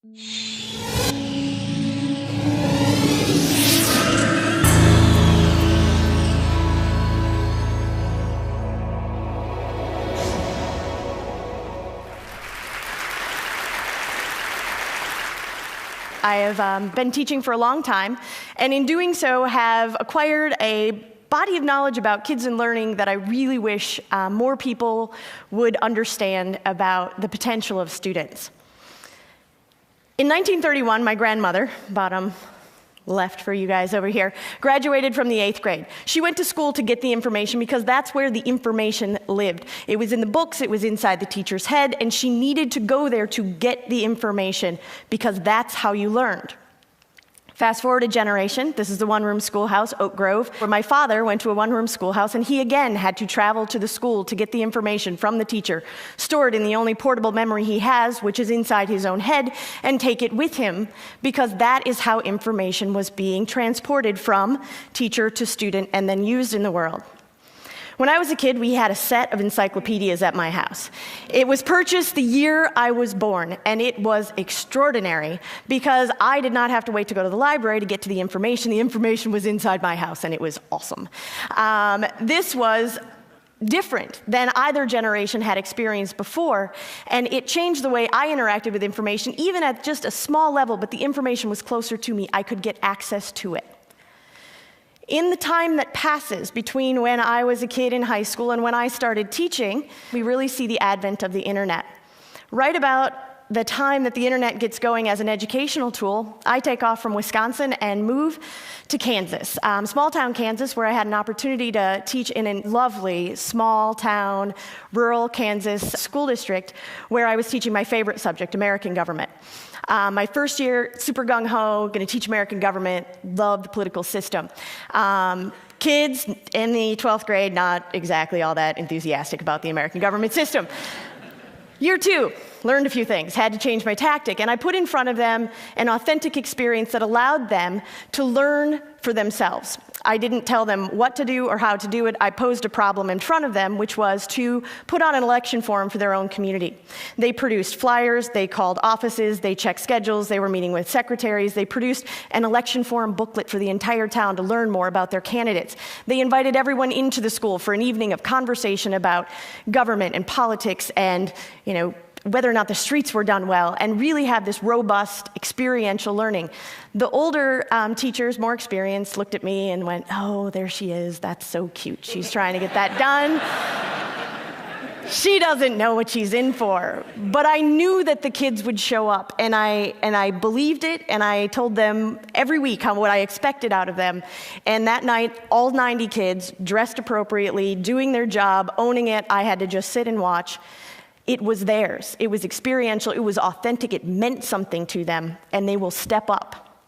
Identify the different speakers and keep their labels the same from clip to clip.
Speaker 1: I have been teaching for a long time, and in doing so have acquired a body of knowledge about kids and learning that I really wish more people would understand about the potential of students. In 1931, my grandmother, bottom left for you guys over here, graduated from the 8th grade. She went to school to get the information because that's where the information lived. It was in the books, it was inside the teacher's head, and she needed to go there to get the information because that's how you learned. Fast forward a generation, this is the one-room schoolhouse, Oak Grove, where my father went to a one-room schoolhouse, and he again had to travel to the school to get the information from the teacher, stored in the only portable memory he has, which is inside his own head, and take it with him, because that is how information was being transported from teacher to student and then used in the world. When I was a kid, we had a set of encyclopedias at my house. It was purchased the year I was born, and it was extraordinary because I did not have to wait to go to the library to get to the information. The information was inside my house, and it was awesome. This was different than either generation had experienced before, and it changed the way I interacted with information, even at just a small level, but the information was closer to me. I could get access to it. In the time that passes between when I was a kid in high school and when I started teaching, we really see the advent of the internet. Right about the time that the internet gets going as an educational tool, I take off from Wisconsin and move to Kansas, small town Kansas, where I had an opportunity to teach in a lovely small town, rural Kansas school district, where I was teaching my favorite subject, American government. My first year, super gung-ho, going to teach American government, loved the political system. Kids in the 12th grade, not exactly all that enthusiastic about the American government system. Year 2, learned a few things, had to change my tactic, and I put in front of them an authentic experience that allowed them to learn for themselves. I didn't tell them what to do or how to do it. I posed a problem in front of them, which was to put on an election forum for their own community. They produced flyers, they called offices, they checked schedules, they were meeting with secretaries, they produced an election forum booklet for the entire town to learn more about their candidates. They invited everyone into the school for an evening of conversation about government and politics and, whether or not the streets were done well, and really have this robust experiential learning. The older teachers, more experienced, looked at me and went, "Oh, there she is, that's so cute. She's trying to get that done. She doesn't know what she's in for." But I knew that the kids would show up, and I believed it, and I told them every week what I expected out of them. And that night, all 90 kids, dressed appropriately, doing their job, owning it. I had to just sit and watch. It was theirs. It was experiential. It was authentic. It meant something to them, and they will step up.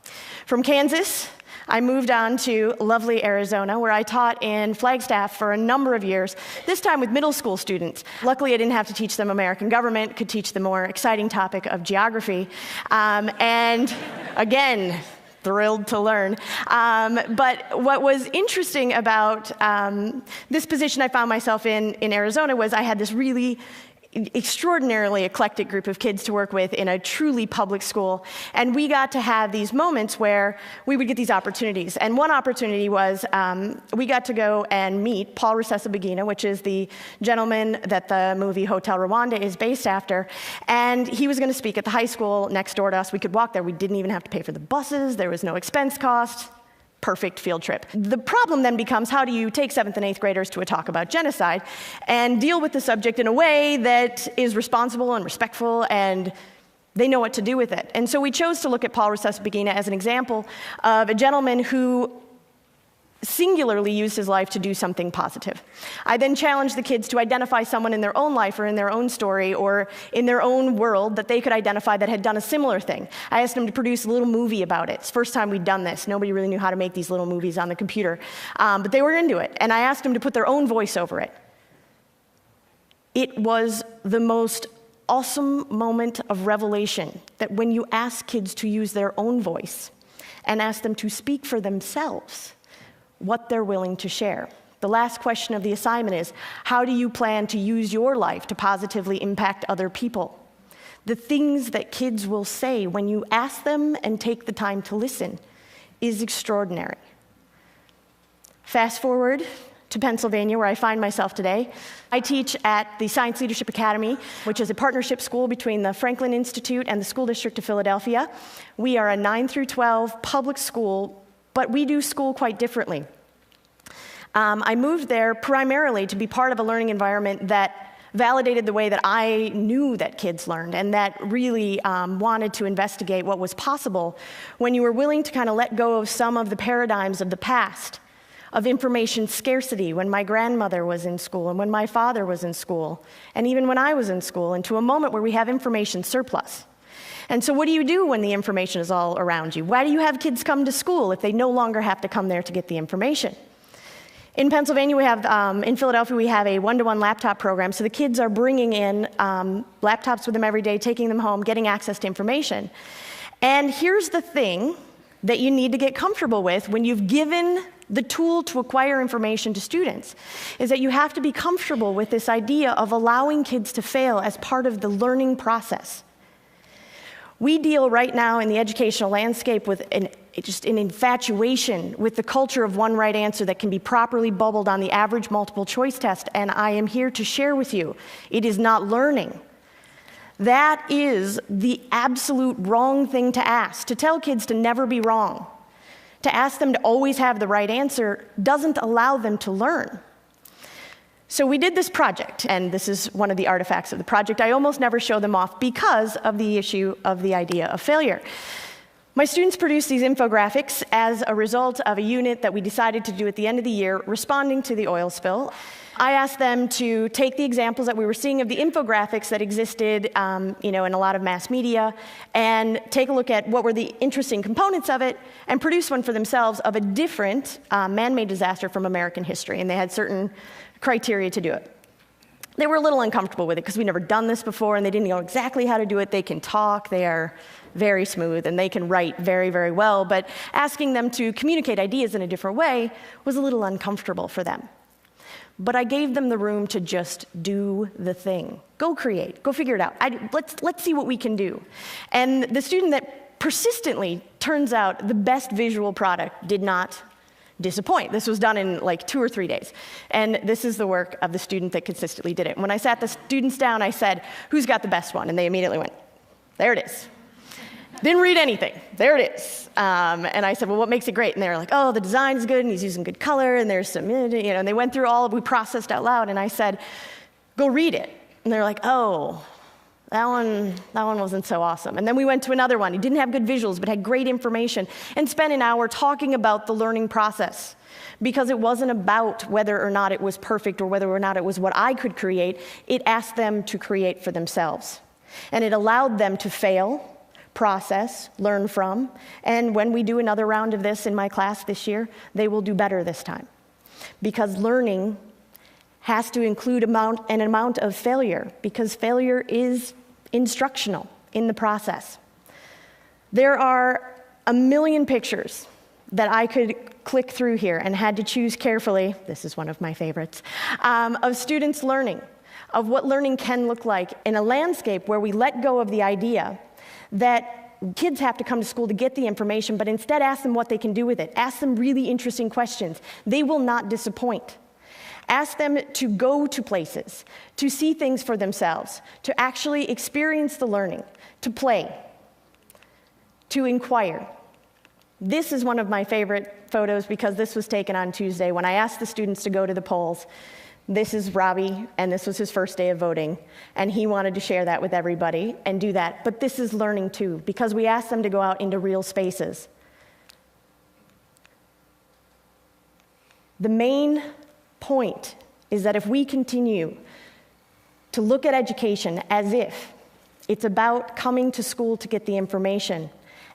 Speaker 1: From Kansas, I moved on to lovely Arizona, where I taught in Flagstaff for a number of years, this time with middle school students. Luckily, I didn't have to teach them American government, could teach the more exciting topic of geography. And again, thrilled to learn. But what was interesting about this position I found myself in Arizona was I had this really extraordinarily eclectic group of kids to work with in a truly public school. And we got to have these moments where we would get these opportunities. And one opportunity was we got to go and meet Paul Rusesabagina, which is the gentleman that the movie Hotel Rwanda is based after. And he was going to speak at the high school next door to us. We could walk there. We didn't even have to pay for the buses. There was no expense cost. Perfect field trip. The problem then becomes, how do you take 7th and 8th graders to a talk about genocide and deal with the subject in a way that is responsible and respectful and they know what to do with it? And so we chose to look at Paul Rusesabagina as an example of a gentleman who singularly used his life to do something positive. I then challenged the kids to identify someone in their own life or in their own story or in their own world that they could identify that had done a similar thing. I asked them to produce a little movie about it. It's the first time we'd done this. Nobody really knew how to make these little movies on the computer, but they were into it. And I asked them to put their own voice over it. It was the most awesome moment of revelation that when you ask kids to use their own voice and ask them to speak for themselves, what they're willing to share. The last question of the assignment is, how do you plan to use your life to positively impact other people? the things that kids will say when you ask them and take the time to listen is extraordinary. Fast forward to Pennsylvania, where I find myself today. I teach at the Science Leadership Academy, which is a partnership school between the Franklin Institute and the School District of Philadelphia. We are a 9 through 12 public school, but we do school quite differently. I moved there primarily to be part of a learning environment that validated the way that I knew that kids learned, and that really wanted to investigate what was possible when you were willing to kind of let go of some of the paradigms of the past, of information scarcity when my grandmother was in school and when my father was in school, and even when I was in school, into a moment where we have information surplus. And so what do you do when the information is all around you? Why do you have kids come to school if they no longer have to come there to get the information? In Pennsylvania, we have, in Philadelphia, we have a one-to-one laptop program, so the kids are bringing in laptops with them every day, taking them home, getting access to information. And here's the thing that you need to get comfortable with when you've given the tool to acquire information to students, is that you have to be comfortable with this idea of allowing kids to fail as part of the learning process. We deal right now in the educational landscape with just an infatuation with the culture of one right answer that can be properly bubbled on the average multiple choice test, and I am here to share with you, it is not learning. That is the absolute wrong thing to ask. To tell kids to never be wrong, to ask them to always have the right answer, doesn't allow them to learn. So we did this project, and this is one of the artifacts of the project. I almost never show them off because of the issue of the idea of failure. My students produced these infographics as a result of a unit that we decided to do at the end of the year, responding to the oil spill. I asked them to take the examples that we were seeing of the infographics that existed in a lot of mass media, and take a look at what were the interesting components of it, and produce one for themselves of a different man-made disaster from American history, and they had certain criteria to do it. They were a little uncomfortable with it because we'd never done this before, and they didn't know exactly how to do it. They can talk, they are very smooth, and they can write very, very well, but asking them to communicate ideas in a different way was a little uncomfortable for them. But I gave them the room to just do the thing. Go create, go figure it out. Let's see what we can do. And the student that persistently turns out the best visual product did not disappoint. This was done in like 2 or 3 days. And this is the work of the student that consistently did it. When I sat the students down, I said, who's got the best one? And they immediately went, there it is. Didn't read anything. There it is. And I said, well, what makes it great? And they were like, oh, the design is good, and he's using good color, and there's some, and they went through we processed out loud, and I said, go read it. And they're like, oh, that one wasn't so awesome. And then we went to another one. He didn't have good visuals, but had great information, and spent an hour talking about the learning process, because it wasn't about whether or not it was perfect or whether or not it was what I could create. It asked them to create for themselves. And it allowed them to fail, process, learn from, and when we do another round of this in my class this year, they will do better this time. Because learning has to include an amount of failure, because failure is instructional in the process. There are a million pictures that I could click through here and had to choose carefully, this is one of my favorites, of students learning, of what learning can look like in a landscape where we let go of the idea that kids have to come to school to get the information, but instead ask them what they can do with it. Ask them really interesting questions. They will not disappoint. Ask them to go to places, to see things for themselves, to actually experience the learning, to play, to inquire. This is one of my favorite photos because this was taken on Tuesday when I asked the students to go to the polls. This is Robbie, and this was his first day of voting, and he wanted to share that with everybody and do that. But this is learning too, because we asked them to go out into real spaces. The main point is that if we continue to look at education as if it's about coming to school to get the information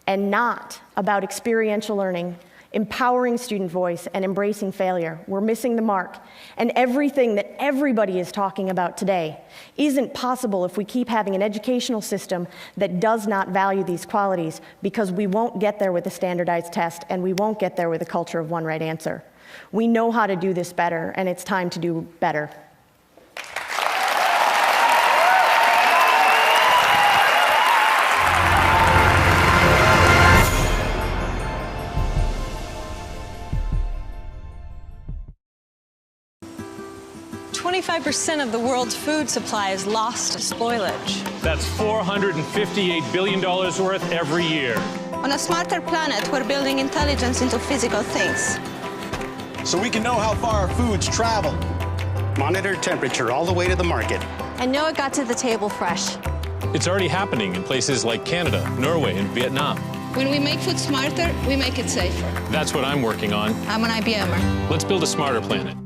Speaker 1: and not about experiential learning, empowering student voice, and embracing failure, we're missing the mark. And everything that everybody is talking about today isn't possible if we keep having an educational system that does not value these qualities, because we won't get there with a standardized test, and we won't get there with a culture of one right answer. We know how to do this better, and it's time to do better.
Speaker 2: 25% of the world's food supply is lost to spoilage.
Speaker 3: That's $458 billion worth every year.
Speaker 2: On a smarter planet, we're building intelligence into physical things.
Speaker 4: So we can know how far our foods travel.
Speaker 5: Monitor temperature all the way to the market.
Speaker 2: And know it got to the table fresh.
Speaker 3: It's already happening in places like Canada, Norway, and Vietnam.
Speaker 2: When we make food smarter, we make it safer.
Speaker 3: That's what I'm working on.
Speaker 2: I'm an IBMer.
Speaker 3: Let's build a smarter planet.